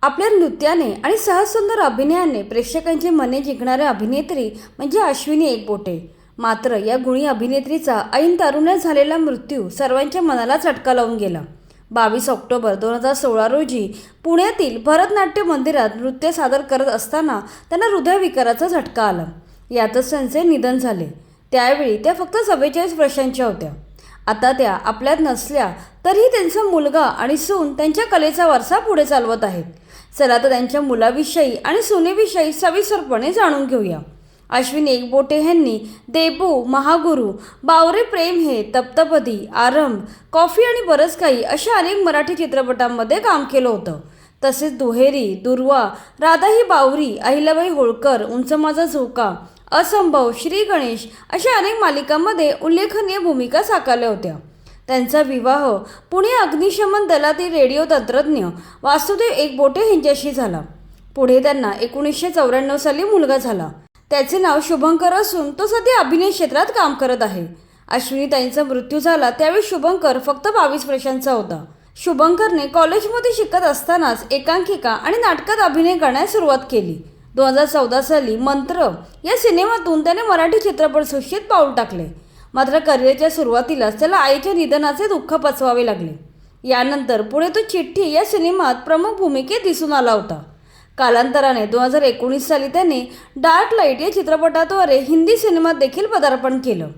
आपल्या नृत्याने आणि सहज अभिनयाने प्रेक्षकांची मने जिंकणाऱ्या अभिनेत्री म्हणजे अश्विनी एकबोटे। मात्र या गुणी अभिनेत्रीचा ऐन तारुण्यात झालेला मृत्यू सर्वांच्या मनाला चटका लावून गेला। 22 ऑक्टोबर 2016 रोजी पुण्यातील भरतनाट्य मंदिरात नृत्य सादर करत असताना त्यांना हृदयविकाराचा झटका आला। यातच त्यांचे निधन झाले। त्यावेळी त्या फक्त 44 वर्षांच्या होत्या। आता त्या आपल्यात नसल्या तरीही त्यांचा मुलगा आणि सून त्यांच्या कलेचा वारसा पुढे चालवत आहेत। चला तर त्यांच्या मुलाविषयी आणि सुनेविषयी सविस्तरपणे जाणून घेऊया। अश्विनी एकबोटे यांनी देबू, महागुरु, बावरे प्रेम हे, तप्तपदी, आरंभ, कॉफी आणि बरंच काही अशा अनेक मराठी चित्रपटांमध्ये काम केलं होतं। तसेच दुहेरी, दुर्वा, राधा ही बावरी, अहिल्याबाई होळकर, उंच माझा झोका, असंभव, श्री गणेश अशा अनेक मालिकांमध्ये उल्लेखनीय भूमिका साकारल्या होत्या। त्यांचा विवाह पुणे अग्निशमन दलातील रेडिओ तंत्रज्ञ वासुदेव एकबोटे यांच्याशी झाला। पुढे त्यांना 1994 साली मुलगा झाला। त्याचे नाव शुभंकर असून तो सध्या अभिनय क्षेत्रात काम करत आहे। अश्विनीताईंचा मृत्यू झाला त्यावेळी शुभंकर फक्त 22 वर्षांचा होता। शुभंकरने कॉलेजमध्ये शिकत असतानाच एकांकिका आणि नाटकात अभिनय करण्यास सुरुवात केली। 2014 साली मंत्र या सिनेमातून त्याने मराठी चित्रपटसृष्टीत पाऊल टाकले। मात्र करिअरच्या सुरुवातीलाच त्याला आईच्या निधनाचे दुःख पचवावे लागले। यानंतर पुढे तो चिठ्ठी या सिनेमात प्रमुख भूमिकेत दिसून आला होता। कालांतराने 2019 साली त्याने डार्क लाईट या चित्रपटाद्वारे हिंदी सिनेमात देखील पदार्पण केलं।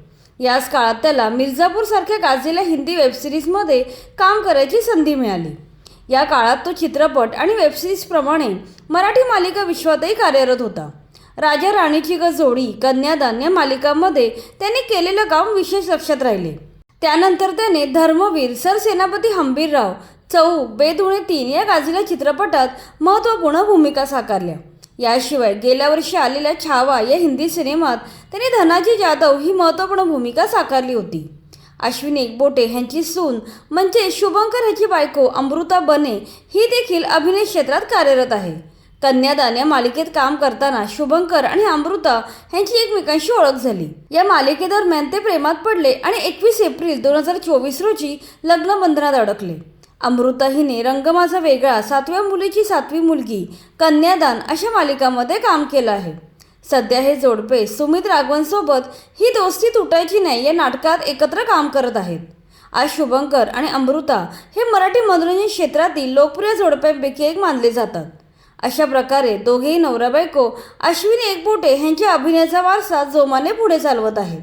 याच काळात त्याला मिर्झापूर सारख्या गाजलेल्या हिंदी वेबसिरीजमध्ये काम करायची संधी मिळाली। या काळात तो चित्रपट आणि वेबसिरीजप्रमाणे मराठी मालिका विश्वातही कार्यरत होता। राजा राणीची जोडी, कन्यादान या मालिकांमध्ये त्याने केलेलं काम विशेष लक्षात राहिले। त्यानंतर त्याने धर्मवीर, सरसेनापती हंबीरराव, चौक, बेधुणे 3 या गाजलेल्या चित्रपटात महत्त्वपूर्ण भूमिका साकारल्या। याशिवाय गेल्या वर्षी आलेल्या छावा या हिंदी सिनेमात त्याने धनाजी जाधव ही महत्त्वपूर्ण भूमिका साकारली होती। अश्विनी एकबोटे यांची सून म्हणजे शुभंकर याची बायको अमृता बने ही देखील अभिनय क्षेत्रात कार्यरत आहे। कन्यादान या मालिकेत काम करताना शुभंकर आणि अमृता यांची एकमेकांशी ओळख झाली। या मालिकेदरम्यान ते प्रेमात पडले आणि 21 एप्रिल 2024 रोजी लग्नबंधनात अडकले। अमृता हिने रंग माझा वेगळा, 7व्या मुलीची 7वी मुलगी, कन्यादान अशा मालिकांमध्ये काम केलं आहे। सध्या हे जोडपे सुमित राघवनसोबत ही दोस्ती तुटायची नाही या नाटकात एकत्र काम करत आहेत। आज शुभंकर आणि अमृता हे मराठी मनोरंजन क्षेत्रातील लोकप्रिय जोडप्यांपैकी एक मानले जातात। अशा प्रकारे दोघेही नवरा बायको अश्विनी एकबोटे यांच्या अभिनयाचा वारसा जोमाने पुढे चालवत आहेत।